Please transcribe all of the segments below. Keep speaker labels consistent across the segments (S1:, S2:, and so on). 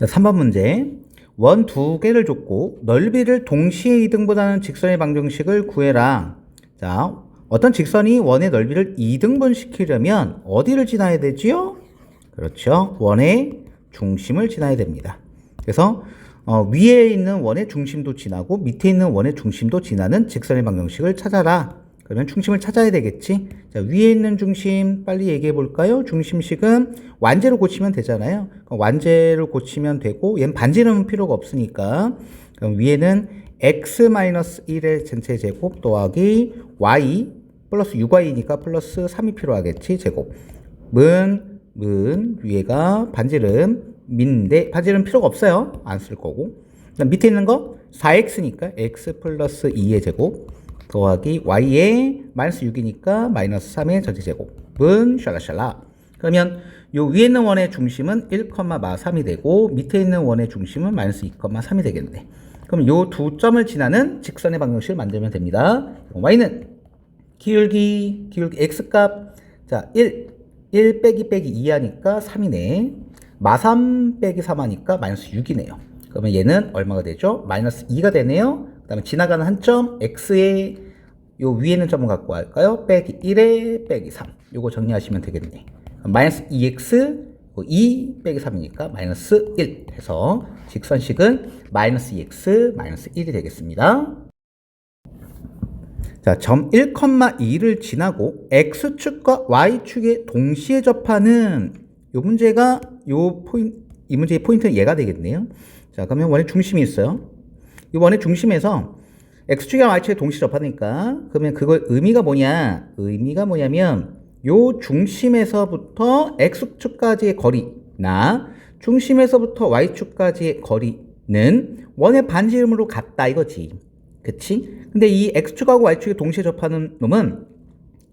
S1: 3번 문제. 원 두 개를 줬고 넓이를 동시에 이등분하는 직선의 방정식을 구해라. 자, 어떤 직선이 원의 넓이를 이등분 시키려면 어디를 지나야 되지요? 그렇죠. 원의 중심을 지나야 됩니다. 그래서 위에 있는 원의 중심도 지나고 밑에 있는 원의 중심도 지나는 직선의 방정식을 찾아라. 그러면 중심을 찾아야 되겠지. 자, 위에 있는 중심 빨리 얘기해 볼까요? 중심식은 완제로 고치면 되잖아요. 그럼 완제로 고치면 되고 얘는 반지름은 필요가 없으니까 그럼 위에는 x-1의 전체 제곱 더하기 y 플러스 6y니까 플러스 3이 필요하겠지. 제곱은 위에가 반지름인데 반지름 필요가 없어요. 안 쓸 거고. 그다음 밑에 있는 거 4x니까 x 플러스 2의 제곱 더하기 y의 마이너스 6이니까 마이너스 3의 전체 제곱은 샬라샬라. 그러면 요 위에 있는 원의 중심은 1,3이 되고 밑에 있는 원의 중심은 마이너스 2,3이 되겠네. 그럼 요 두 점을 지나는 직선의 방정식을 만들면 됩니다. y는 기울기 x값 자 1 빼기 2 하니까 3이네. 마3 빼기 3 하니까 마이너스 6이네요. 그러면 얘는 얼마가 되죠? 마이너스 2가 되네요. 그 다음에 지나가는 한 점 x의 요 위에 있는 점을 갖고 할까요? 빼기 1에 빼기 3 요거 정리하시면 되겠네. 마이너스 2x 2 빼기 3이니까 마이너스 1 해서 직선식은 마이너스 2x 마이너스 1이 되겠습니다. 자, 점 1,2를 지나고 x축과 y축에 동시에 접하는 요 문제가 이 문제의 포인트는 얘가 되겠네요. 자, 그러면 원의 중심이 있어요. 이 원의 중심에서 x축이랑 y축에 동시에 접하니까 그러면 그걸 의미가 뭐냐면 요 중심에서부터 x축까지의 거리나 중심에서부터 y축까지의 거리는 원의 반지름으로 같다 이거지. 그치? 근데 이 x축하고 y축이 동시에 접하는 놈은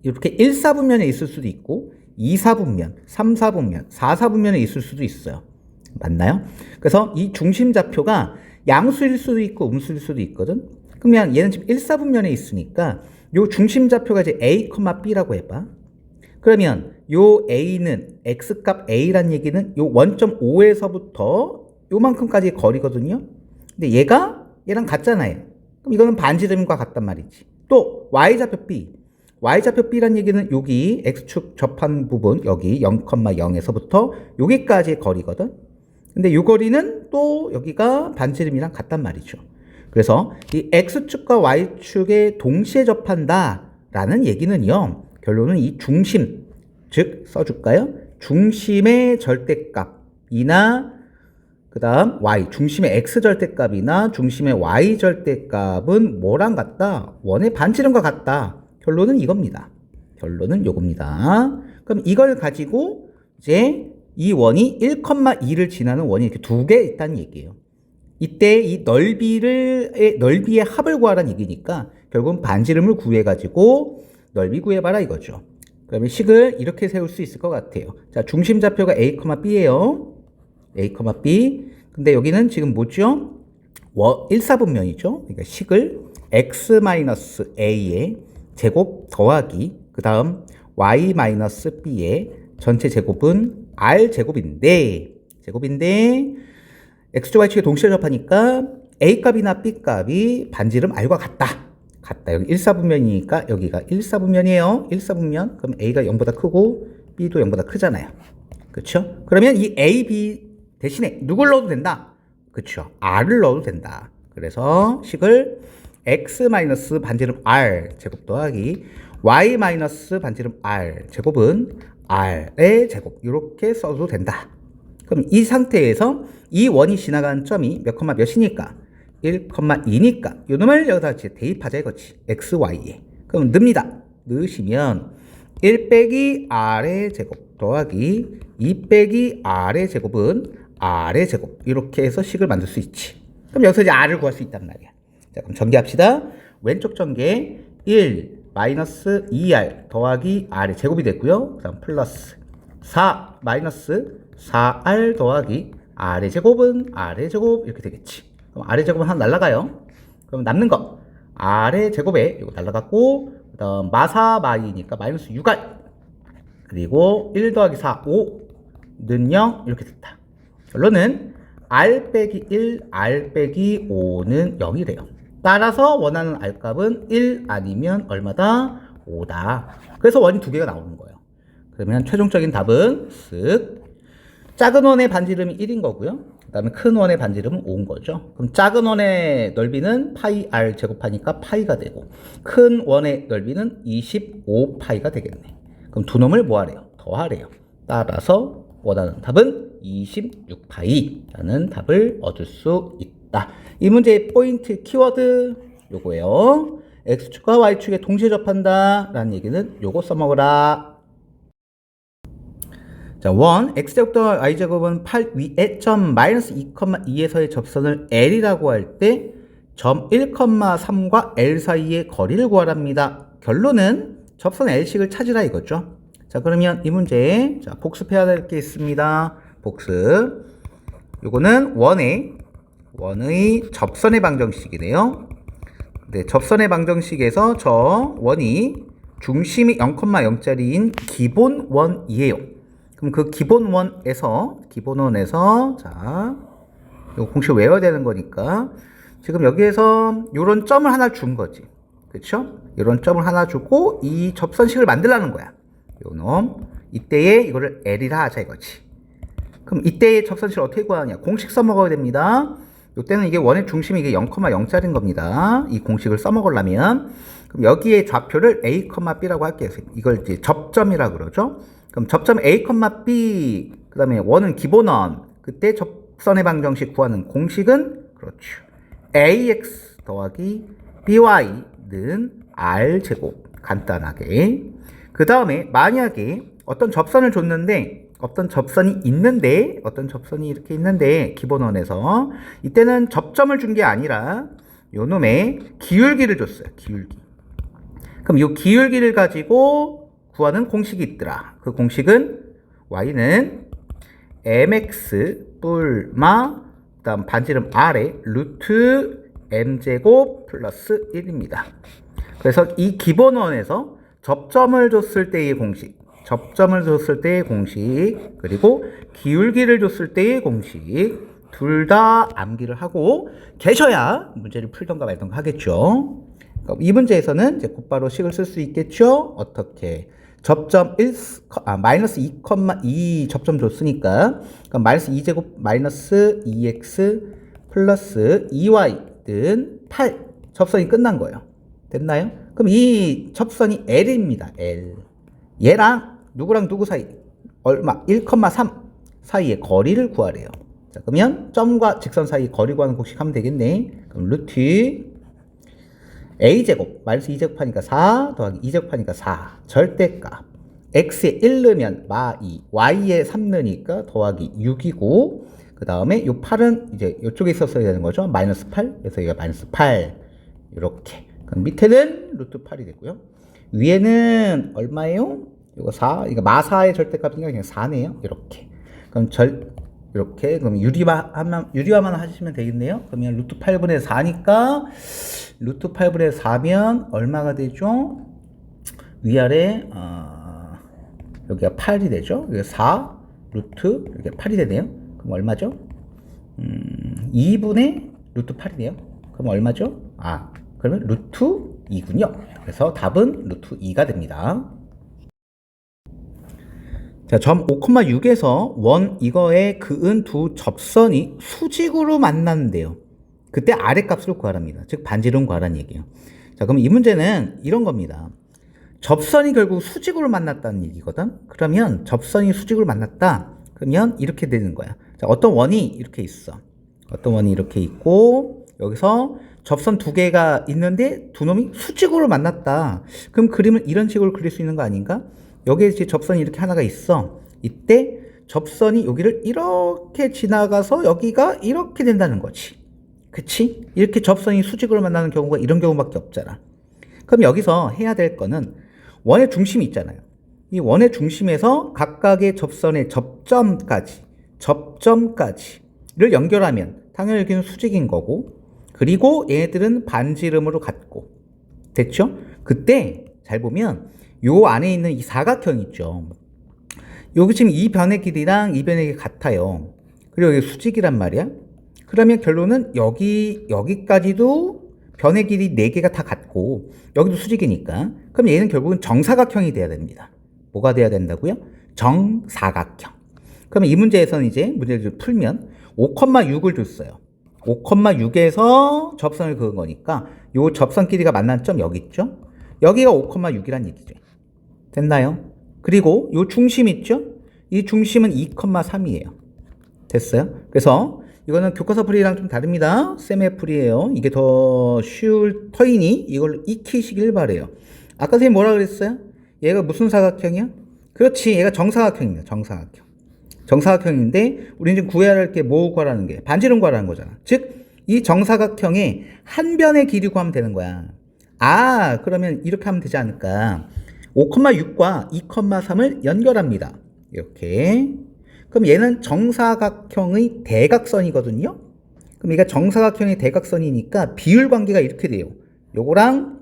S1: 이렇게 1사분면에 있을 수도 있고 2사분면, 3사분면, 4사분면에 있을 수도 있어요. 맞나요? 그래서 이 중심 좌표가 양수일 수도 있고 음수일 수도 있거든. 그러면 얘는 지금 1사분면에 있으니까 요 중심 좌표가 이제 a, b라고 해봐. 그러면 요 a는 x값 a란 얘기는 요 원점 5에서부터 요만큼까지의 거리거든요. 근데 얘랑 같잖아요. 그럼 이거는 반지름과 같단 말이지. 또 y좌표 b란 얘기는 여기 x축 접한 부분 여기 0,0에서부터 여기까지의 거리거든. 근데 이 거리는 또 여기가 반지름이랑 같단 말이죠. 그래서 이 x축과 y축에 동시에 접한다라는 얘기는요. 결론은 이 중심, 즉 써줄까요? 중심의 절대값이나 그 다음 y, 중심의 x 절대값이나 중심의 y 절대값은 뭐랑 같다? 원의 반지름과 같다. 결론은 이겁니다. 결론은 요겁니다. 그럼 이걸 가지고 이제 이 원이 1,2를 지나는 원이 이렇게 두 개 있다는 얘기예요. 이때 이 넓이의 합을 구하라는 얘기니까 결국은 반지름을 구해가지고 넓이 구해봐라 이거죠. 그러면 식을 이렇게 세울 수 있을 것 같아요. 자, 중심 좌표가 a, b예요. a, b. 근데 여기는 지금 뭐죠? 1사분면이죠. 그러니까 식을 x-a의 제곱 더하기 그 다음 y-b의 전체 제곱은 r제곱인데 x축 y축에 동시에 접하니까 a값이나 b값이 반지름 r과 같다. 여기 1사분면이니까 여기가 1사분면이에요. 1사분면. 그럼 a가 0보다 크고 b도 0보다 크잖아요. 그렇죠? 그러면 이 a, b 대신에 누굴 넣어도 된다. 그렇죠? r을 넣어도 된다. 그래서 식을 x 반지름 r 제곱 더하기 y 반지름 r 제곱은 r의 제곱 이렇게 써도 된다. 그럼 이 상태에서 이 원이 지나간 점이 몇이니까 1,2니까 요 놈을 여기다 대입하자 이거지. x, y에. 그럼 넣으시면 1 빼기 r의 제곱 더하기 2 빼기 r의 제곱은 r의 제곱 이렇게 해서 식을 만들 수 있지. 그럼 여기서 이제 r을 구할 수 있단 말이야. 자, 그럼 전개합시다. 왼쪽 전개 1 마이너스 2r 더하기 r의 제곱이 됐고요. 그 다음 플러스 4 마이너스 4r 더하기 r의 제곱은 r의 제곱 이렇게 되겠지. 그럼 r의 제곱은 하나 날라가요. 그럼 남는 거 r의 제곱에 이거 날라갔고 그 다음 마사 마이니까 마이너스 6r 그리고 1 더하기 4 5는 0 이렇게 됐다. 결론은 r 빼기 1, r 빼기 5는 0이래요. 따라서 원하는 r값은 1 아니면 얼마다? 5다. 그래서 원이 두 개가 나오는 거예요. 그러면 최종적인 답은 쓱 작은 원의 반지름이 1인 거고요. 그 다음에 큰 원의 반지름은 5인 거죠. 그럼 작은 원의 넓이는 파이 r 제곱하니까 파이가 되고 큰 원의 넓이는 25파이가 되겠네. 그럼 두 놈을 뭐 하래요? 더하래요. 따라서 원하는 답은 26파이라는 답을 얻을 수 있다. 이 문제의 포인트 키워드 요거예요. x축과 y축에 동시에 접한다 라는 얘기는 요거 써먹으라. 자, 1. x제곱과 y제곱은 8 위에 점 마이너스 2,2에서의 접선을 L이라고 할 때 점 1,3과 L 사이의 거리를 구하랍니다. 결론은 접선 L식을 찾으라 이거죠. 자, 그러면 이 문제 자, 복습해야 될 게 있습니다. 복습. 요거는 원의 접선의 방정식이네요. 네, 접선의 방정식에서 저 원이 중심이 0,0짜리인 기본 원이에요. 그럼 그 기본원에서 자, 요 공식 외워야 되는 거니까 지금 여기에서 요런 점을 하나 준 거지. 그쵸? 요런 점을 하나 주고 이 접선식을 만들라는 거야. 요 놈. 이때에 이거를 L이라 하자 이거지. 그럼 이때의 접선식을 어떻게 구하냐? 공식 써먹어야 됩니다. 요때는 이게 원의 중심이 이게 0,0짜리인 겁니다. 이 공식을 써먹으려면 그럼 여기에 좌표를 A, B라고 할게요. 이걸 이제 접점이라고 그러죠. 그럼 접점 A, B 그 다음에 원은 기본원 그때 접선의 방정식 구하는 공식은 그렇죠. AX 더하기 BY는 R제곱 간단하게 그 다음에 만약에 어떤 접선을 줬는데 어떤 접선이 이렇게 있는데 기본원에서 이때는 접점을 준 게 아니라 요 놈의 기울기를 줬어요. 기울기. 그럼 요 기울기를 가지고 구하는 공식이 있더라. 그 공식은 y는 mx 뿔마 그다음 반지름 r에 루트 m제곱 플러스 1입니다. 그래서 이 기본원에서 접점을 줬을 때의 공식 그리고 기울기를 줬을 때의 공식 둘 다 암기를 하고 계셔야 문제를 풀던가 말던가 하겠죠. 이 문제에서는 이제 곧바로 식을 쓸 수 있겠죠. 어떻게? 접점 마이너스 2,2 접점 줬으니까 그럼 마이너스 2제곱 마이너스 2x 플러스 2y는 8 접선이 끝난 거예요. 됐나요? 그럼 이 접선이 L입니다. L. 얘랑 누구랑 누구 사이? 얼마? 1,3 사이의 거리를 구하래요. 자, 그러면 점과 직선 사이 거리 구하는 공식 하면 되겠네. 그럼 루트 a제곱 마이너스 2제곱 하니까 4 더하기 2제곱 하니까 4 절대값 x에 1 넣으면 마2 y에 3 넣으니까 더하기 6이고 그 다음에 요 8은 이제 이쪽에 있었어야 되는 거죠. 마이너스 8 그래서 이거 마이너스 8 이렇게 그럼 밑에는 루트 8이 되고요. 위에는 얼마예요? 이거 4 이거 마4의 절대값이니까 그냥 4네요. 이렇게 그럼 이렇게 그럼 유리화만 하시면 되겠네요. 그러면 루트 8분의 4니까 루트 8분의 4면 얼마가 되죠? 위아래 여기가 8이 되죠. 여기 4 루트 이렇게 8이 되네요. 그럼 얼마죠? 2분의 루트 8이네요. 그럼 얼마죠? 그러면 루트 2군요. 그래서 답은 루트 2가 됩니다. 자, 점 5,6에서 원 이거에 그은 두 접선이 수직으로 만났는데요. 그때 아랫값을 구하랍니다. 즉 반지름 구하라는 얘기예요. 자, 그럼 이 문제는 이런 겁니다. 접선이 결국 수직으로 만났다는 얘기거든. 그러면 접선이 수직으로 만났다. 그러면 이렇게 되는 거야. 자, 어떤 원이 이렇게 있어. 어떤 원이 이렇게 있고 여기서 접선 두 개가 있는데 두 놈이 수직으로 만났다. 그럼 그림을 이런 식으로 그릴 수 있는 거 아닌가? 여기에 이제 접선이 이렇게 하나가 있어. 이때 접선이 여기를 이렇게 지나가서 여기가 이렇게 된다는 거지. 그치? 이렇게 접선이 수직으로 만나는 경우가 이런 경우밖에 없잖아. 그럼 여기서 해야 될 거는 원의 중심이 있잖아요. 이 원의 중심에서 각각의 접선의 접점까지를 연결하면 당연히 여기는 수직인 거고 그리고 얘네들은 반지름으로 같고 됐죠? 그때 잘 보면 요 안에 있는 이 사각형 있죠. 여기 지금 이 변의 길이랑 이 변의 길이 같아요. 그리고 여기 수직이란 말이야. 그러면 결론은 여기까지도 변의 길이 4개가 다 같고 여기도 수직이니까 그럼 얘는 결국은 정사각형이 돼야 됩니다. 뭐가 돼야 된다고요? 정사각형. 그러면 이 문제에서는 이제 문제를 풀면 5,6을 줬어요. 5,6에서 접선을 그은 거니까 요 접선 길이가 만난 점 여기 있죠? 여기가 5,6이란 얘기죠. 됐나요? 그리고 요 중심 있죠? 이 중심은 2,3이에요. 됐어요? 그래서 이거는 교과서 풀이랑 좀 다릅니다. 쌤의 풀이에요. 이게 더 쉬울 터이니 이걸 익히시길 바래요. 아까 선생님 뭐라 그랬어요? 얘가 무슨 사각형이야? 그렇지, 얘가 정사각형입니다. 정사각형. 정사각형인데 우리는 지금 구해야 할 게 뭐 구하라는 게 반지름 구하라는 거잖아. 즉 이 정사각형의 한 변의 길이 구하면 되는 거야. 아, 그러면 이렇게 하면 되지 않을까? 5,6과 2,3을 연결합니다. 이렇게. 그럼 얘는 정사각형의 대각선이거든요. 그럼 얘가 정사각형의 대각선이니까 비율 관계가 이렇게 돼요. 요거랑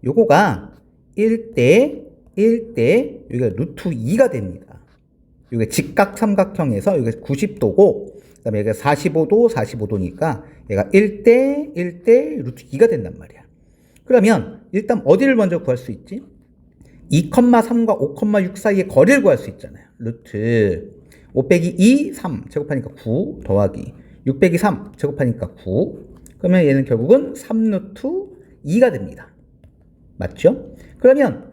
S1: 요거가 1대 여기가 루트 2가 됩니다. 이게 직각 삼각형에서 여기가 90도고 그다음에 여기가 45도니까 얘가 1대 루트 2가 된단 말이야. 그러면 일단 어디를 먼저 구할 수 있지? 2,3과 5,6 사이의 거리를 구할 수 있잖아요. 루트 5 빼기 2, 3 제곱하니까 9 더하기 6 빼기 3 제곱하니까 9. 그러면 얘는 결국은 3루트 2가 됩니다. 맞죠? 그러면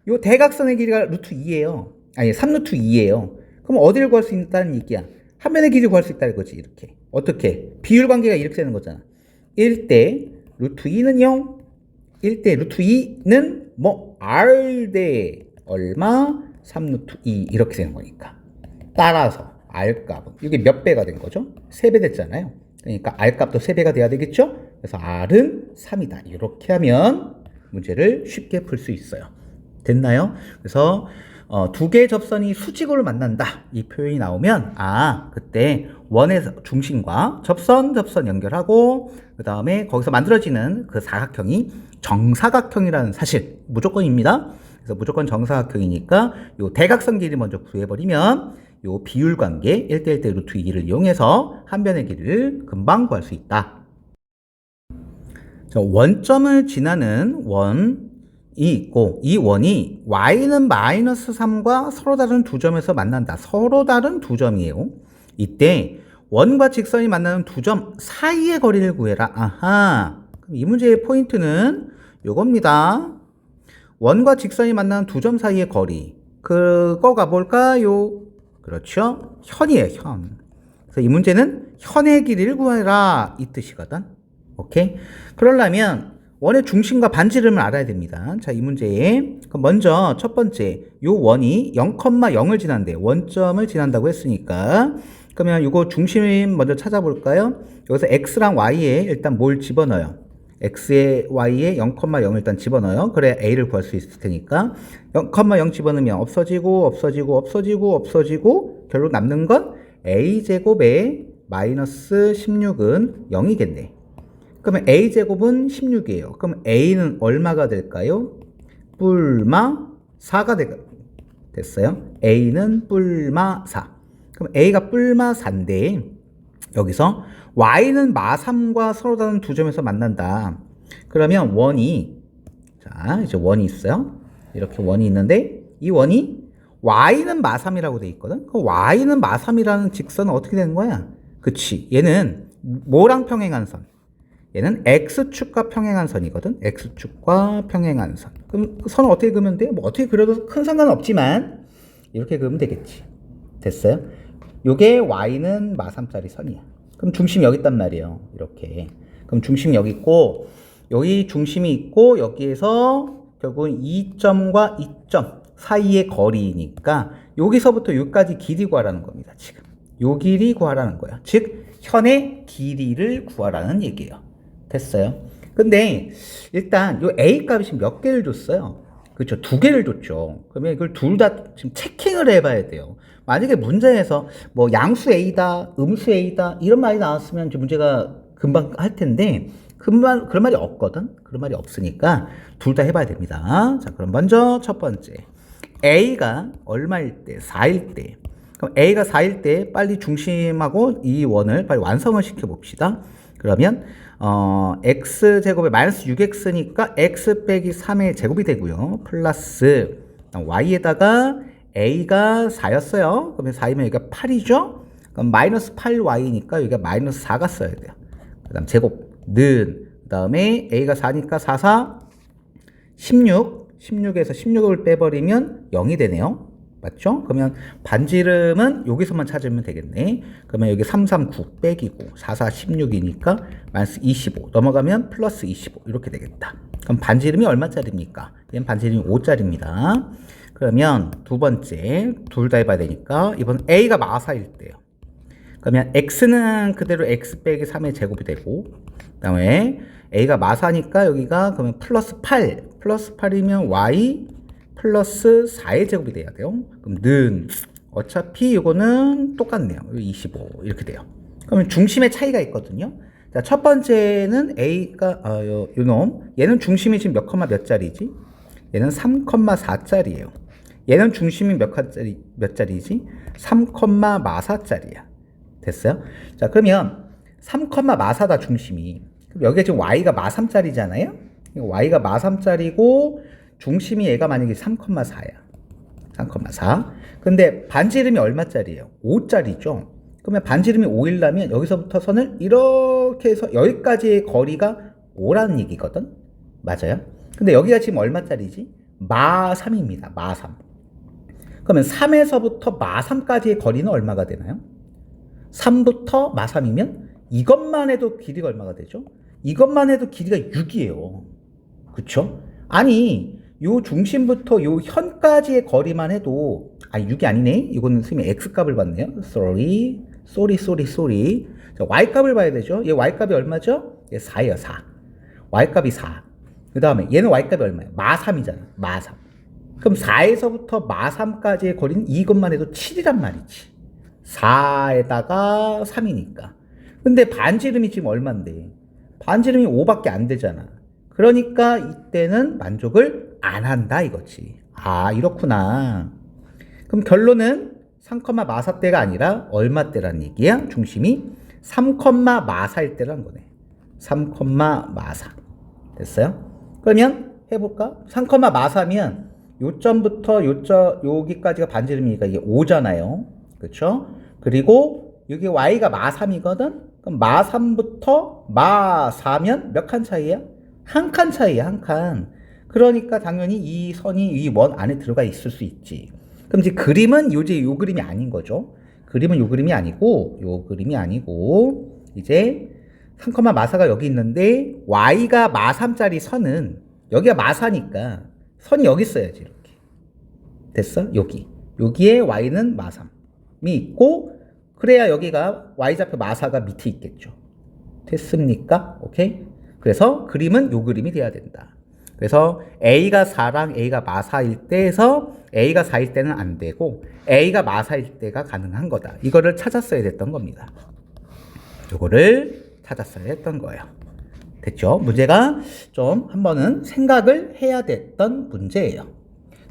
S1: 요 대각선의 길이가 루트 2예요. 아니 3루트 2예요. 그럼 어디를 구할 수 있다는 얘기야? 한 변의 길이 구할 수 있다는 거지. 이렇게. 어떻게? 비율 관계가 이렇게 되는 거잖아. 1대 루트 2는 0. 1대 루트 2는 뭐 R대 얼마? 3루트 2 이렇게 되는 거니까. 따라서 R값은 이게 몇 배가 된 거죠? 3배 됐잖아요. 그러니까 R값도 3배가 돼야 되겠죠? 그래서 R은 3이다. 이렇게 하면 문제를 쉽게 풀 수 있어요. 됐나요? 그래서 두 개의 접선이 수직으로 만난다. 이 표현이 나오면 그때 원의 중심과 접선 연결하고 그 다음에 거기서 만들어지는 그 사각형이 정사각형이라는 사실 무조건입니다. 그래서 무조건 정사각형이니까 요 대각선 길이 먼저 구해버리면 요 비율 관계 1대1대 루트 2를 이용해서 한 변의 길이를 금방 구할 수 있다. 자, 원점을 지나는 원이 있고 이 원이 y는 마이너스 3과 서로 다른 두 점에서 만난다. 서로 다른 두 점이에요. 이때 원과 직선이 만나는 두 점 사이의 거리를 구해라. 아하. 그럼 이 문제의 포인트는 요겁니다. 원과 직선이 만나는 두 점 사이의 거리. 그거가 뭘까요? 그렇죠. 현이에요, 현. 그래서 이 문제는 현의 길이를 구해라. 이 뜻이거든. 오케이? 그러려면 원의 중심과 반지름을 알아야 됩니다. 자, 이 문제에 그럼 먼저 첫 번째 요 원이 0,0을 지난대. 원점을 지난다고 했으니까 그러면 이거 중심 먼저 찾아볼까요? 여기서 x랑 y에 일단 뭘 집어넣어요? x에 y에 0,0을 일단 집어넣어요. 그래 A를 구할 수 있을 테니까 0,0 집어넣으면 없어지고 결국 남는 건 A제곱에 마이너스 16은 0이겠네. 그러면 A제곱은 16이에요. 그럼 A는 얼마가 될까요? 뿔마 4가 됐어요. A는 뿔마 4. 그럼 A가 뿔마 4인데 여기서 Y는 마 3과 서로 다른 두 점에서 만난다. 그러면 원이 자 이제 원이 있어요. 이렇게 원이 있는데 이 원이 Y는 마 3이라고 돼 있거든. 그럼 Y는 마 3이라는 직선은 어떻게 되는 거야? 그치. 얘는 뭐랑 평행한 선? 얘는 X축과 평행한 선이거든. X축과 평행한 선. 그럼 그 선을 어떻게 그으면 돼? 뭐 어떻게 그려도 큰 상관은 없지만 이렇게 그으면 되겠지. 됐어요? 요게 Y는 마 3짜리 선이야. 그럼 중심이 여기 있단 말이에요. 이렇게. 그럼 중심이 여기 있고 여기 중심이 있고 여기에서 결국은 2점과 2점 사이의 거리니까 여기서부터 여기까지 길이 구하라는 겁니다. 지금. 요 길이 구하라는 거야. 즉 현의 길이를 구하라는 얘기예요. 됐어요? 근데 일단 요 A 값이 지금 몇 개를 줬어요? 그렇죠. 2개를 줬죠. 그러면 이걸 둘 다 지금 체킹을 해봐야 돼요. 만약에 문제에서 뭐 양수 A다, 음수 A다 이런 말이 나왔으면 문제가 금방 할 텐데 그런 말이 없거든. 그런 말이 없으니까 둘 다 해봐야 됩니다. 자, 그럼 먼저 첫 번째 A가 얼마일 때? 4일 때 그럼 a가 4일 때 빨리 중심하고 이 원을 빨리 완성을 시켜 봅시다. 그러면 x제곱에 마이너스 6x니까 x 빼기 3의 제곱이 되고요. 플러스 y에다가 a가 4였어요. 그러면 4이면 여기가 8이죠. 그럼 마이너스 8y니까 여기가 마이너스 4가 써야 돼요. 그 다음 제곱는 그 다음에 a가 4니까 4, 4, 16. 16에서 16을 빼버리면 0이 되네요. 맞죠? 그러면 반지름은 여기서만 찾으면 되겠네. 그러면 여기 3, 3, 9 빼기고 4, 4, 16이니까 마이너스 25 넘어가면 플러스 25 이렇게 되겠다. 그럼 반지름이 얼마짜리입니까? 얘는 반지름이 5짜리입니다. 그러면 두 번째 둘 다 해봐야 되니까 이번 a가 마사일 때요. 그러면 x는 그대로 x 빼기 3의 제곱이 되고 그 다음에 a가 마사니까 여기가 그러면 플러스 8 플러스 8이면 y 플러스 4의 제곱이 돼야 돼요. 그럼 는 어차피 이거는 똑같네요. 25 이렇게 돼요. 그러면 중심의 차이가 있거든요. 자, 첫 번째는 a가 요놈 얘는 중심이 지금 몇 짜리지? 얘는 3,4짜리예요. 얘는 중심이 몇 짜리지? 3,4짜리야. 됐어요? 자, 그러면 3,4다 중심이. 그럼 여기가 지금 y가 마3짜리잖아요? y가 마3짜리고 중심이 얘가 만약에 3,4야. 3,4. 근데 반지름이 얼마짜리예요? 5짜리죠. 그러면 반지름이 5이라면 여기서부터 선을 이렇게 해서 여기까지의 거리가 5라는 얘기거든. 맞아요? 근데 여기가 지금 얼마짜리지? 마3입니다. 마3. 그러면 3에서부터 마3까지의 거리는 얼마가 되나요? 3부터 마3이면 이것만 해도 길이가 얼마가 되죠? 이것만 해도 길이가 6이에요. 그쵸? 아니, 요 중심부터 요 현까지의 거리만 해도, 6이 아니네? 이거는 선생님이 x값을 봤네요. sorry. 자, y값을 봐야 되죠? 얘 y값이 얼마죠? 얘 4예요, 4. y값이 4. 그 다음에 얘는 y값이 얼마예요? 마3이잖아. 마3. 그럼 4에서부터 마3까지의 거리는 이것만 해도 7이란 말이지. 4에다가 3이니까. 근데 반지름이 지금 얼만데? 반지름이 5밖에 안 되잖아. 그러니까 이때는 만족을 안 한다 이거지. 이렇구나. 그럼 결론은 3,4대가 아니라 얼마대라는 얘기야? 중심이 3,4일 때라는 거네. 3,4. 됐어요? 그러면 해볼까? 3,4면 요점부터 여기까지가 반지름이니까 이게 5잖아요. 그렇죠? 그리고 여기 y가 마3이거든? 그럼 마3부터 마4면 몇 칸 차이야? 한 칸 차이야, 한 칸. 그러니까 당연히 이 선이 이 원 안에 들어가 있을 수 있지. 그럼 이제 그림은 요 그림이 아닌 거죠. 그림은 요 그림이 아니고, 이제 3,4가 여기 있는데, y가 마3짜리 선은, 여기가 마4니까, 선이 여기 있어야지, 이렇게. 됐어? 여기에 y는 마3이 있고, 그래야 여기가 y좌표 마4가 밑에 있겠죠. 됐습니까? 오케이? 그래서 그림은 요 그림이 돼야 된다. 그래서 A가 4랑 A가 마4일 때에서 A가 4일 때는 안 되고 A가 마4일 때가 가능한 거다. 이거를 찾았어야 됐던 겁니다. 요거를 찾았어야 했던 거예요. 됐죠? 문제가 좀 한번은 생각을 해야 됐던 문제예요.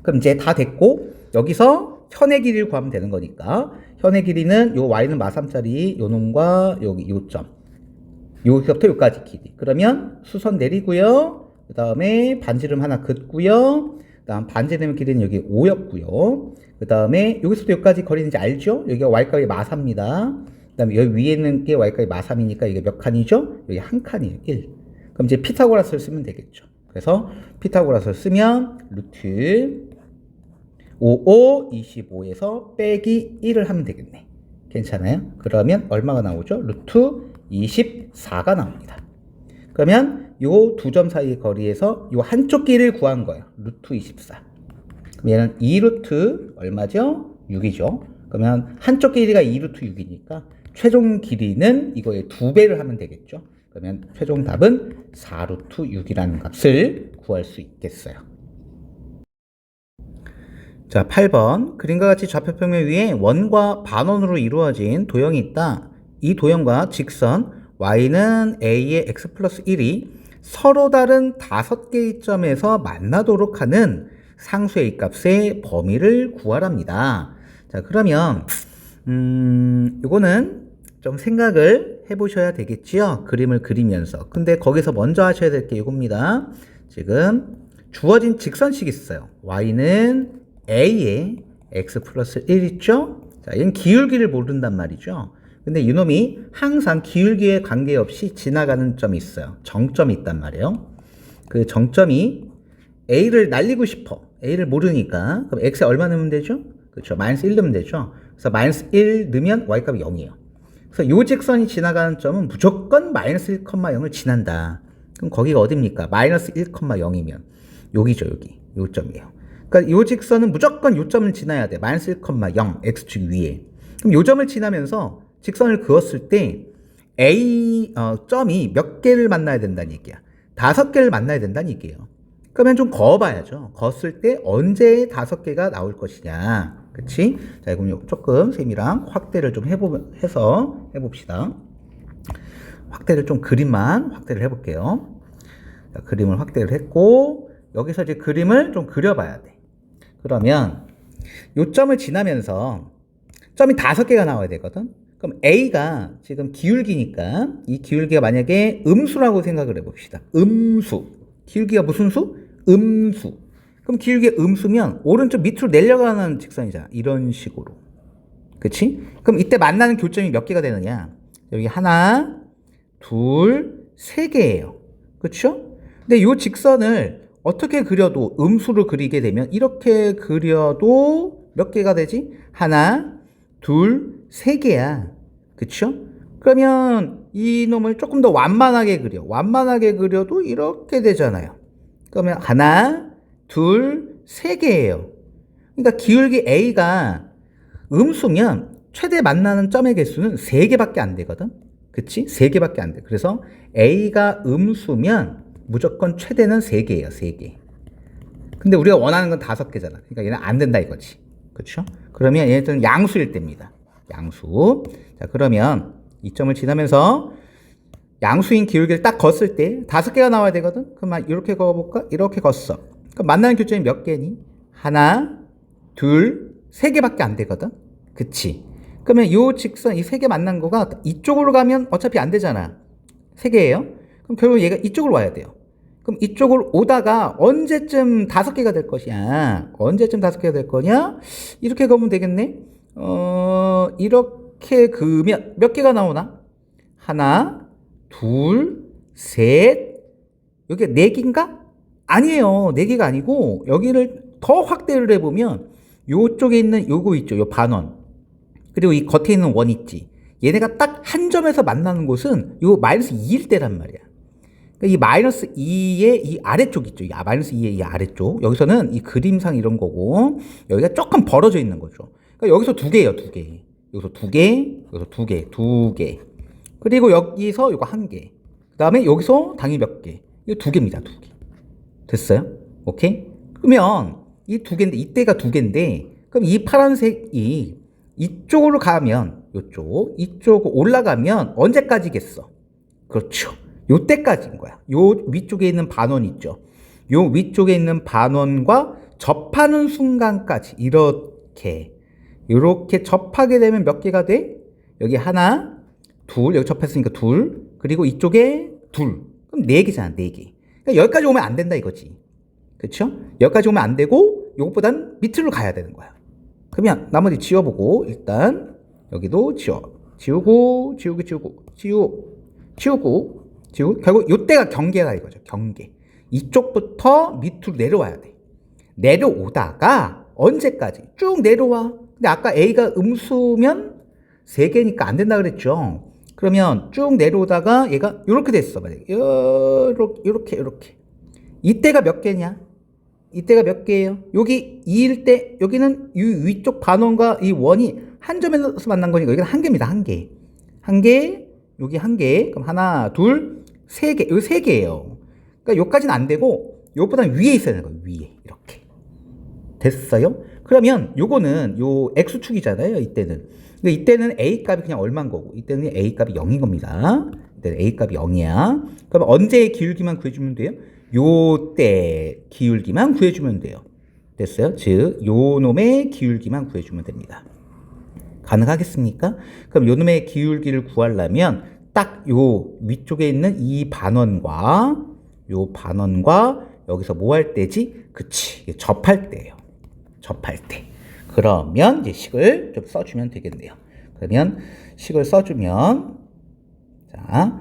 S1: 그럼 이제 다 됐고 여기서 현의 길이를 구하면 되는 거니까 현의 길이는 요 y는 마3짜리 요 놈과 여기 요점 여기서부터 여기까지 길이. 그러면 수선 내리고요. 그 다음에 반지름 하나 긋고요. 그 다음 반지름 길이는 여기 5였고요. 그 다음에 여기서부터 여기까지 거리는 이제 알죠? 여기가 y값이 마3입니다. 그 다음에 여기 위에 있는 게 y값이 마3이니까 이게 몇 칸이죠? 여기 한 칸이에요. 1. 그럼 이제 피타고라스를 쓰면 되겠죠. 그래서 피타고라스를 쓰면 루트 25에서 빼기 1을 하면 되겠네. 괜찮아요? 그러면 얼마가 나오죠? 루트 24가 나옵니다. 그러면 요 두 점 사이의 거리에서 요 한쪽 길이를 구한 거예요. 루트 24. 그럼 얘는 2루트 얼마죠? 6이죠. 그러면 한쪽 길이가 2루트 6이니까 최종 길이는 이거의 2배를 하면 되겠죠. 그러면 최종 답은 4루트 6이라는 값을 구할 수 있겠어요. 자, 8번. 그림과 같이 좌표평면 위에 원과 반원으로 이루어진 도형이 있다. 이 도형과 직선 y는 a의 x 플러스 1이 서로 다른 5개의 점에서 만나도록 하는 상수의 값의 범위를 구하랍니다. 자, 그러면 요거는 좀 생각을 해보셔야 되겠지요. 그림을 그리면서. 근데 거기서 먼저 하셔야 될 게 이겁니다. 지금 주어진 직선식이 있어요. y는 a에 x 플러스 1 있죠? 자, 얘는 기울기를 모른단 말이죠. 근데 이놈이 항상 기울기에 관계없이 지나가는 점이 있어요. 정점이 있단 말이에요. 그 정점이 a를 날리고 싶어. a를 모르니까. 그럼 x에 얼마 넣으면 되죠? 그렇죠. 마이너스 1 넣으면 되죠. 그래서 마이너스 1 넣으면 y값이 0이에요. 그래서 요 직선이 지나가는 점은 무조건 마이너스 1,0을 지난다. 그럼 거기가 어딥니까? 마이너스 1,0이면 여기죠, 여기. 요 점이에요. 그러니까 요 직선은 무조건 요 점을 지나야 돼. 마이너스 1,0 x축 위에. 그럼 요 점을 지나면서 직선을 그었을 때 점이 몇 개를 만나야 된다는 얘기야. 5개를 만나야 된다는 얘기예요. 그러면 좀 그어봐야죠. 그었을 때 언제 5개가 나올 것이냐. 그치? 자, 그럼 조금 쌤이랑 확대를 좀 해서 해봅시다. 확대를 좀 그림만 확대를 해볼게요. 자, 그림을 확대를 했고, 여기서 이제 그림을 좀 그려봐야 돼. 그러면 요점을 지나면서 점이 5개가 나와야 되거든. 그럼 A가 지금 기울기니까 이 기울기가 만약에 음수라고 생각을 해봅시다. 음수. 기울기가 무슨 수? 음수. 그럼 기울기가 음수면 오른쪽 밑으로 내려가는 직선이잖아. 이런 식으로. 그치? 그럼 이때 만나는 교점이 몇 개가 되느냐? 여기 하나, 둘, 3개예요. 그쵸? 근데 이 직선을 어떻게 그려도 음수로 그리게 되면 이렇게 그려도 몇 개가 되지? 하나, 둘, 3개야. 그쵸? 그러면 이 놈을 조금 더 완만하게 그려. 완만하게 그려도 이렇게 되잖아요. 그러면 하나, 둘, 3개예요. 그러니까 기울기 A가 음수면 최대 만나는 점의 개수는 3개밖에 안 되거든. 그치? 3개밖에 안 돼. 그래서 A가 음수면 무조건 최대는 3개예요. 3개. 근데 우리가 원하는 건 5개잖아. 그러니까 얘는 안 된다 이거지. 그렇죠? 그러면 얘는 양수일 때입니다. 양수. 자, 그러면 이 점을 지나면서 양수인 기울기를 딱 걷을 때 5개가 나와야 되거든. 그럼 이렇게 그어볼까? 이렇게 걷어. 그럼 만나는 교점이 몇 개니? 하나, 둘, 3개밖에 안 되거든. 그치? 그러면 이 직선, 이 3개 만난 거가 이쪽으로 가면 어차피 안 되잖아. 3개예요. 그럼 결국 얘가 이쪽으로 와야 돼요. 그럼 이쪽으로 오다가 언제쯤 5개가 될 것이야? 언제쯤 5개가 될 거냐? 이렇게 그으면 되겠네? 이렇게 그으면 몇 개가 나오나? 하나, 둘, 셋, 여기 4개인가? 아니에요. 4개가 아니고, 여기를 더 확대를 해보면, 요쪽에 있는 요거 있죠. 요 반원. 그리고 이 겉에 있는 원 있지. 얘네가 딱 한 점에서 만나는 곳은 요 마이너스 2일 때란 말이야. 그러니까 이 마이너스 2의 이 아래쪽 있죠. 마이너스 2의 이 아래쪽. 여기서는 이 그림상 이런 거고, 여기가 조금 벌어져 있는 거죠. 그러니까 여기서 2개예요, 2개. 여기서 2개, 여기서 2개, 2개. 그리고 여기서 이거 1개. 그 다음에 여기서 당연히 몇 개? 이거 2개입니다, 2개. 됐어요? 오케이? 그러면 이 2개인데, 이때가 2개인데, 그럼 이 파란색이 이쪽으로 가면, 이쪽으로 올라가면 언제까지겠어? 그렇죠. 요때까지인 거야. 요 위쪽에 있는 반원 있죠. 요 위쪽에 있는 반원과 접하는 순간까지 이렇게 접하게 되면 몇 개가 돼? 여기 하나, 둘, 여기 접했으니까 둘, 그리고 이쪽에 둘. 그럼 4개잖아, 4개. 그러니까 여기까지 오면 안 된다 이거지. 그쵸? 여기까지 오면 안 되고 요것보단 밑으로 가야 되는 거야. 그러면 나머지 지워보고 일단 여기도 지우고 결국 요때가 경계가 이거죠. 경계. 이쪽부터 밑으로 내려와야 돼. 내려오다가 언제까지? 쭉 내려와. 근데 아까 A가 음수면 3개니까 안 된다 그랬죠. 그러면 쭉 내려오다가 얘가 이렇게 됐어. 만약에 이렇게. 이때가 몇 개냐? 이때가 몇 개예요? 여기 2일 때 여기는 이 위쪽 반원과 이 원이 한 점에서 만난 거니까 여기는 1개입니다. 1개. 1개, 여기 1개. 그럼 하나, 둘, 3개. 여기 3개예요. 그러니까 여기까지는 안 되고 요거보다는 위에 있어야 되는 거예요. 위에. 이렇게. 됐어요? 그러면 요거는 요 X축이잖아요. 이때는 A 값이 그냥 얼마인 거고 이때는 A 값이 0인 겁니다. 이때는 A 값이 0이야. 그럼 언제의 기울기만 구해주면 돼요? 요때 기울기만 구해주면 돼요. 됐어요? 즉 요 놈의 기울기만 구해주면 됩니다. 가능하겠습니까? 그럼 요놈의 기울기를 구하려면 딱 요 위쪽에 있는 이 반원과 요 반원과 여기서 뭐 할 때지? 그치, 접할 때예요. 접할 때. 그러면 이제 식을 좀 써주면 되겠네요. 그러면 식을 써주면, 자,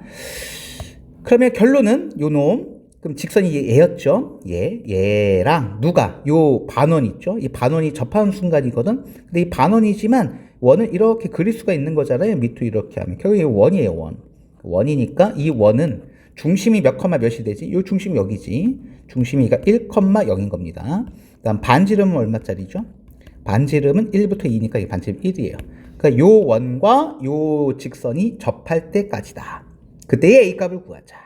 S1: 그러면 결론은 요놈, 그럼 직선이 얘였죠? 얘랑 누가? 요 반원 있죠? 이 반원이 접하는 순간이거든? 근데 이 반원이지만 원을 이렇게 그릴 수가 있는 거잖아요. 밑으로 이렇게 하면. 결국에 원이에요, 원. 원이니까 이 원은 중심이 몇 컴마 몇이 되지? 요 중심이 여기지. 중심이 1,0인 겁니다. 그다음 반지름은 얼마짜리죠? 반지름은 1부터 2니까 이 반지름 1이에요. 그러니까 요 원과 요 직선이 접할 때까지다. 그때의 A 값을 구하자.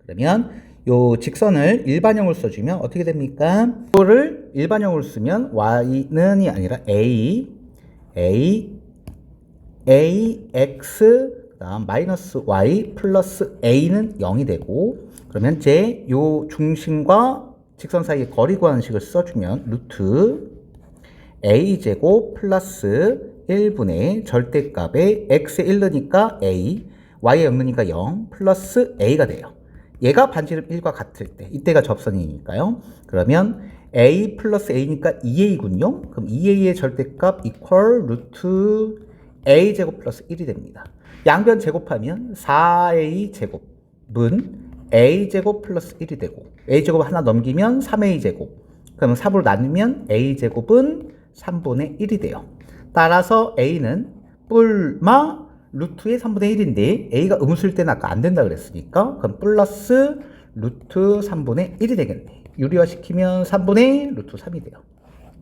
S1: 그러면 요 직선을 일반형으로 써주면 어떻게 됩니까? 이거를 일반형으로 쓰면 y는이 아니라 ax 그다음 마이너스 y 플러스 a는 0이 되고, 그러면 이제 요 중심과 직선 사이의 거리 구하는 식을 써주면 루트 a제곱 플러스 1분의 절대값에 x에 1 넣으니까 a, y에 0 넣으니까 0 플러스 a가 돼요. 얘가 반지름 1과 같을 때, 이때가 접선이니까요. 그러면 a 플러스 a니까 2a군요. 그럼 2a의 절대값 이퀄 루트 a제곱 플러스 1이 됩니다. 양변 제곱하면 4a 제곱은 a제곱 플러스 1이 되고, a제곱 하나 넘기면 3a 제곱, 그러면 3으로 나누면 a제곱은 3분의 1이 돼요. 따라서 a는 뿔마 루트의 3분의 1인데 a가 음수일 때는 아까 안 된다 그랬으니까 그럼 플러스 루트 3분의 1이 되겠네. 유리화시키면 3분의 루트 3이 돼요.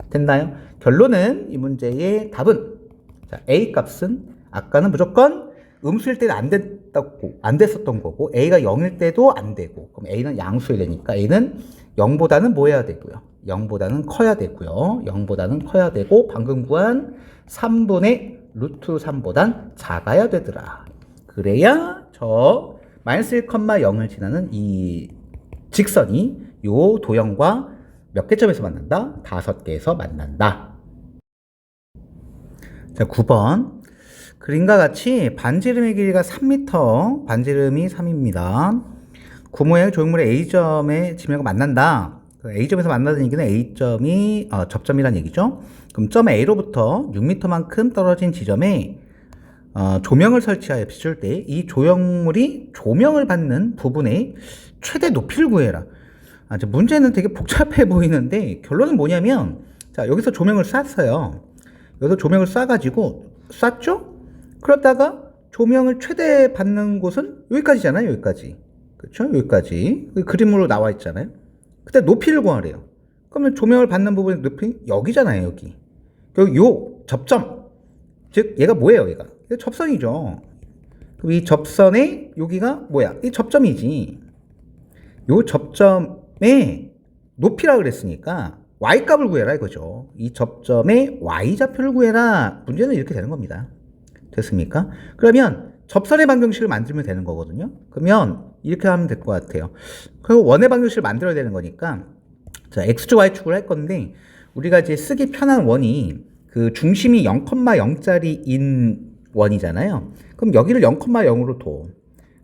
S1: 됐나요? 결론은 이 문제의 답은, 자, a 값은 아까는 무조건 음수일 때는 안 됐었던 거고, a가 0일 때도 안 되고, 그럼 a는 양수여야 되니까 a는 0보다는 뭐 해야 되고요? 0보다는 커야 되고요. 0보다는 커야 되고, 방금 구한 3분의 루트 3보단 작아야 되더라. 그래야 저 마이너스 1,0을 지나는 이 직선이 요 도형과 몇 개점에서 만난다? 5개에서 만난다. 자, 9번. 그림과 같이 반지름의 길이가 3m, 반지름이 3입니다. 구모의 조형물의 A점의 지면과 만난다. A점에서 만나는 얘기는 A점이 접점이란 얘기죠. 그럼 점 A로부터 6m만큼 떨어진 지점에 조명을 설치하여 비출 때 이 조형물이 조명을 받는 부분의 최대 높이를 구해라. 문제는 되게 복잡해 보이는데 결론은 뭐냐면, 자, 여기서 조명을 쐈어요. 여기서 조명을 쏴가지고 쐈죠? 그러다가 조명을 최대 받는 곳은 여기까지잖아요. 여기까지. 그렇죠? 여기까지. 그림으로 나와 있잖아요. 그때 높이를 구하래요. 그러면 조명을 받는 부분의 높이 여기잖아요. 여기. 여기 요 접점. 즉 얘가 뭐예요? 얘가 접선이죠. 그럼 이 접선의 여기가 뭐야? 이 접점이지. 요 접점의 높이라 그랬으니까 y값을 구해라 이거죠. 이 접점의 y좌표를 구해라. 문제는 이렇게 되는 겁니다. 됐습니까? 그러면 접선의 방정식을 만들면 되는 거거든요. 그러면 이렇게 하면 될 것 같아요. 그리고 원의 방정식을 만들어야 되는 거니까, 자, x축, y축을 할 건데, 우리가 이제 쓰기 편한 원이 그 중심이 0,0짜리인 원이잖아요. 그럼 여기를 0,0으로 둬.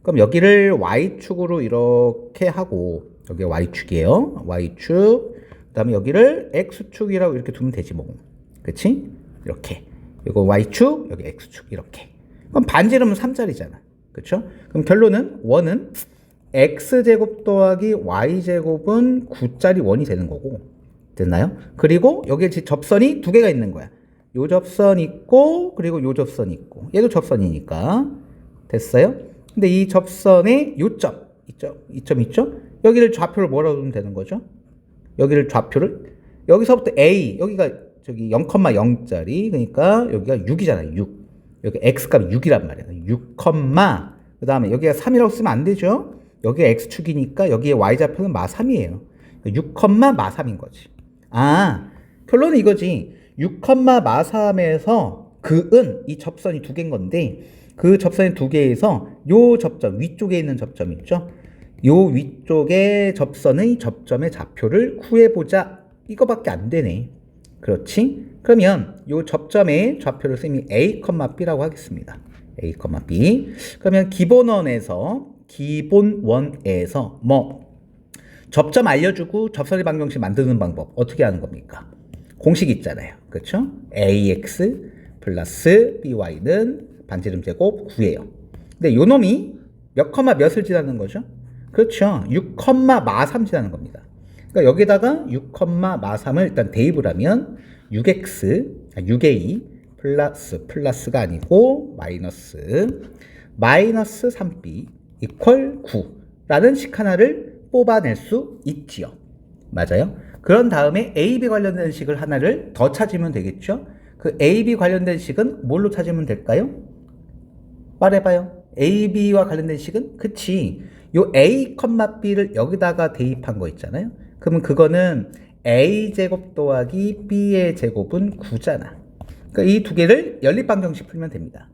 S1: 그럼 여기를 y축으로 이렇게 하고, 여기 y축이에요. y축. 그 다음에 여기를 x축이라고 이렇게 두면 되지 뭐. 그치? 이렇게. 이거 y축, 여기 x축 이렇게. 그럼 반지름은 3짜리잖아. 그쵸? 그럼 결론은 원은 x제곱 더하기 y제곱은 9짜리 원이 되는 거고. 됐나요? 그리고 여기에 접선이 두 개가 있는 거야. 요 접선 있고, 그리고 요 접선 있고. 얘도 접선이니까. 됐어요? 근데 이 접선의 요점, 이점 있죠? 여기를 좌표를 뭐라고 두면 되는 거죠? 여기를 좌표를, 여기서부터 A, 여기가 저기 0,0짜리, 그러니까 여기가 6이잖아요. 6. 여기 x값이 6이란 말이에요. 6, 그 다음에 여기가 3이라고 쓰면 안 되죠. 여기가 x축이니까 여기에 y좌표는 마3이에요. 6, 마3인 거지. 결론은 이거지. 6, 마3에서 그은 이 접선이 두 개인 건데, 그 접선이 두 개에서 요 접점, 위쪽에 있는 접점 있죠? 요 위쪽의 접선의 접점의 좌표를 구해보자. 이거밖에 안 되네. 그렇지? 그러면 요 접점의 좌표를 쌤이 A, B라고 하겠습니다. A, B. 그러면 기본원에서 뭐 접점 알려주고 접선의 방정식 만드는 방법 어떻게 하는 겁니까? 공식 있잖아요. 그렇죠? ax 플러스 by는 반지름 제곱 9예요. 근데 요 놈이 몇 컴마 몇을 지나는 거죠? 그렇죠. 6, 마3 지나는 겁니다. 그러니까 여기다가 6, 마3을 일단 대입을 하면 6a 플러스가 아니고 마이너스 3b 이퀄 9라는 식 하나를 뽑아낼 수 있지요. 맞아요? 그런 다음에 AB 관련된 식을 하나를 더 찾으면 되겠죠? 그 AB 관련된 식은 뭘로 찾으면 될까요? 말해봐요. AB와 관련된 식은? 그치. 요 A, B를 여기다가 대입한 거 있잖아요. 그러면 그거는 A제곱 더하기 B의 제곱은 9잖아. 그러니까 이 두 개를 연립방정식 풀면 됩니다.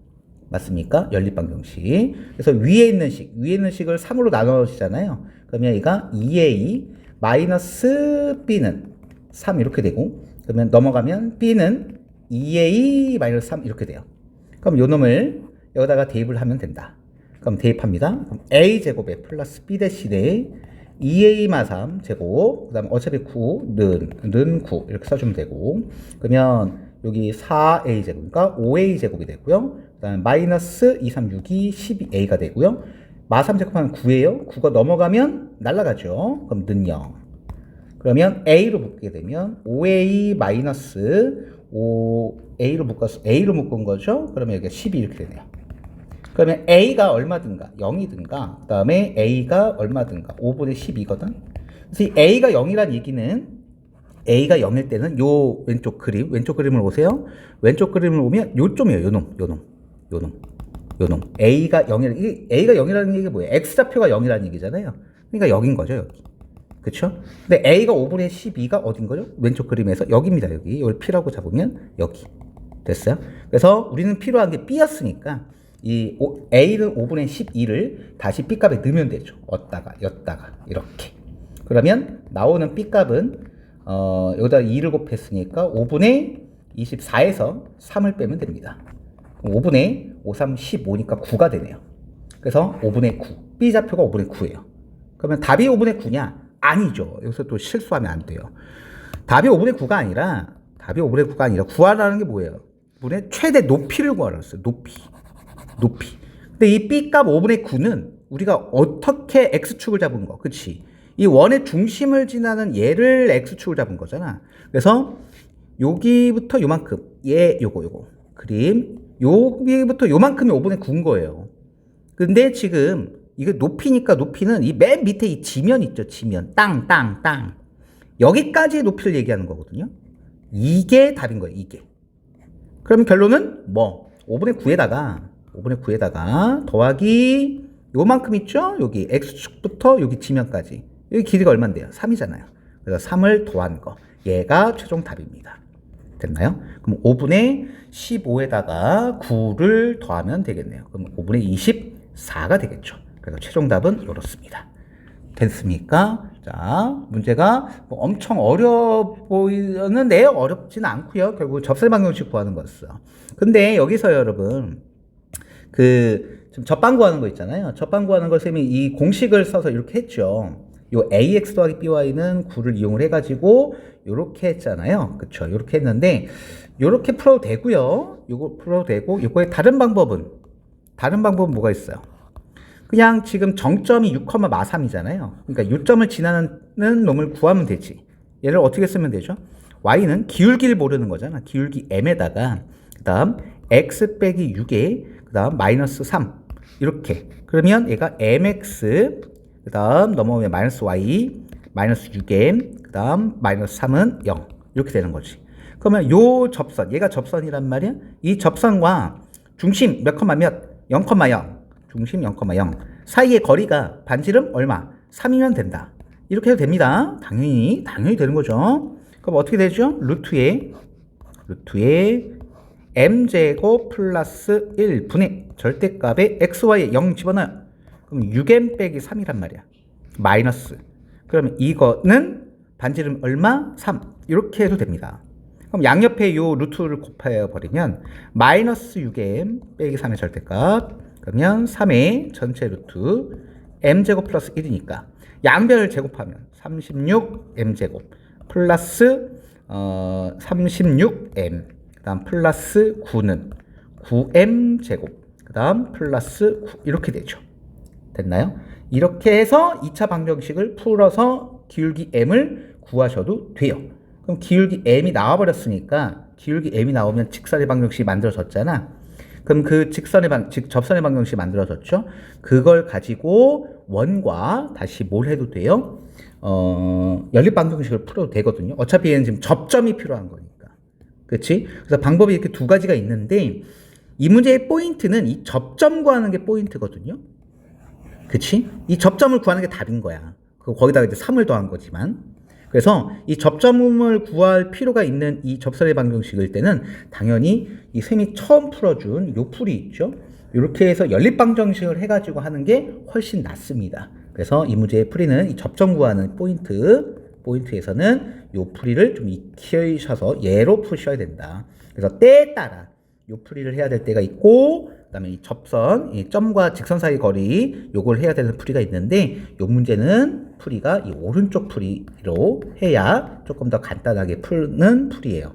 S1: 맞습니까? 연립방정식. 그래서 위에 있는 식을 3으로 나눠지잖아요. 그러면 얘가 2A 마이너스 B는 3 이렇게 되고, 그러면 넘어가면 B는 2A 마이너스 3 이렇게 돼요. 그럼 요 놈을 여기다가 대입을 하면 된다. 그럼 대입합니다. 그럼 A제곱에 플러스 B 대신에 2A 마 3 제곱, 그 다음에 어차피 9는 9 이렇게 써주면 되고, 그러면 여기 4A 제곱, 그러니까 5A 제곱이 되고요. 그 다음에 마이너스 2, 3, 6이 12A가 되고요. 마 3 제곱하면 9예요. 9가 넘어가면 날아가죠. 그럼 는 0. 그러면 A로 묶게 되면 5A 마이너스 5A로 묶은 거죠. 그러면 여기가 12 이렇게 되네요. 그러면 A가 얼마든가 0이든가 그 다음에 A가 얼마든가 5분의 12거든. 그래서 이 A가 0이란 얘기는 A가 0일 때는 요 왼쪽 그림을 보세요. 왼쪽 그림을 보면 요점이에요. 요놈. A가 0이라는 얘기가 뭐예요? X좌표가 0이라는 얘기잖아요. 그러니까 여긴 거죠, 여기. 그쵸? 근데 A가 5분의 12가 어딘 거죠? 왼쪽 그림에서 여기입니다, 여기. 이걸 P라고 잡으면 여기. 됐어요? 그래서 우리는 필요한 게 B였으니까 이 A는 5분의 12를 다시 B값에 넣으면 되죠. 였다가 이렇게. 그러면 나오는 B값은 여기다 2를 곱했으니까 5분의 24에서 3을 빼면 됩니다. 5분의 5, 3, 15니까 9가 되네요. 그래서 5분의 9. B좌표가 5분의 9예요. 그러면 답이 5분의 9냐? 아니죠. 여기서 또 실수하면 안 돼요. 답이 5분의 9가 아니라 구하라는 게 뭐예요? 문의 최대 높이를 구하라고 했어요. 높이. 근데 이 B값 5분의 9는 우리가 어떻게 X축을 잡은 거, 그치? 이 원의 중심을 지나는 얘를 X축을 잡은 거잖아. 그래서 여기부터 요만큼, 요거 그림, 여기부터 요만큼이 5분의 9인 거예요. 근데 지금 이게 높이니까 높이는 이 맨 밑에 이 지면 있죠, 지면. 땅. 여기까지의 높이를 얘기하는 거거든요. 이게 답인 거예요, 이게. 그러면 결론은 뭐? 5분의 9에다가 더하기 요만큼 있죠? 여기 X축부터 여기 지면까지. 여기 길이가 얼만데요? 3이잖아요. 그래서 3을 더한 거. 얘가 최종 답입니다. 됐나요? 그럼 5분의 15에다가 9를 더하면 되겠네요. 그럼 5분의 24가 되겠죠. 그래서 최종 답은 이렇습니다. 됐습니까? 자, 문제가 뭐 엄청 어려워 보이는데 어렵지는 않고요. 결국 접선 방정식 구하는 거였어. 근데 여기서 여러분 지금 접방 구하는 거 있잖아요. 접방 구하는 걸 쌤이 이 공식을 써서 이렇게 했죠. 요 ax 더하기 by는 9를 이용을 해가지고 요렇게 했잖아요. 그쵸? 요렇게 했는데 요렇게 풀어도 되고요. 요거 풀어도 되고 요거의 다른 방법은 뭐가 있어요? 그냥 지금 정점이 6, 마 3이잖아요. 그러니까 요점을 지나는 놈을 구하면 되지. 얘를 어떻게 쓰면 되죠? y는 기울기를 모르는 거잖아. 기울기 m에다가 그 다음 x 빼기 6에 그 다음 마이너스 3 이렇게. 그러면 얘가 mx 그 다음 넘어오면 마이너스 y 마이너스 6m 그 다음 마이너스 3은 0 이렇게 되는 거지. 그러면 요 접선, 얘가 접선이란 말이야. 이 접선과 중심 몇 컴마 몇? 0,0 중심 0,0 사이의 거리가 반지름 얼마? 3이면 된다. 이렇게 해도 됩니다. 당연히 되는 거죠. 그럼 어떻게 되죠? 루트에 m제곱 플러스 1분의 절대값에 xy에 0 집어넣어요. 그럼 6m 빼기 3이란 말이야. 마이너스. 그러면 이거는 반지름 얼마? 3. 이렇게 해도 됩니다. 그럼 양옆에 요 루트를 곱해 버리면 마이너스 6m 빼기 3의 절대값 그러면 3의 전체 루트 m제곱 플러스 1이니까 양변을 제곱하면 36m제곱 플러스 36m 그 다음 플러스 9는 9m제곱 그 다음 플러스 9 이렇게 되죠. 됐나요? 이렇게 해서 2차 방정식을 풀어서 기울기 m을 구하셔도 돼요. 그럼 기울기 m이 나와버렸으니까 기울기 m이 나오면 직선의 방정식이 만들어졌잖아. 그럼 그 접선의 방정식이 만들어졌죠. 그걸 가지고 원과 다시 뭘 해도 돼요? 연립 방정식을 풀어도 되거든요. 어차피 얘는 지금 접점이 필요한 거니까. 그렇지? 그래서 방법이 이렇게 두 가지가 있는데 이 문제의 포인트는 이 접점 구하는 게 포인트거든요. 그치? 이 접점을 구하는 게 답인 거야. 거기다가 이제 3을 더한 거지만. 그래서 이 접점을 구할 필요가 있는 이 접선의 방정식일 때는 당연히 이 쌤이 처음 풀어준 요 풀이 있죠. 이렇게 해서 연립 방정식을 해가지고 하는 게 훨씬 낫습니다. 그래서 이 문제의 풀이는 이 접점 구하는 포인트에서는 요 풀이를 좀 익히셔서 얘로 푸셔야 된다. 그래서 때에 따라 요 풀이를 해야 될 때가 있고 그다음에 이 접선, 이 점과 직선 사이 거리 요걸 해야 되는 풀이가 있는데 요 문제는 풀이가 이 오른쪽 풀이로 해야 조금 더 간단하게 푸는 풀이에요.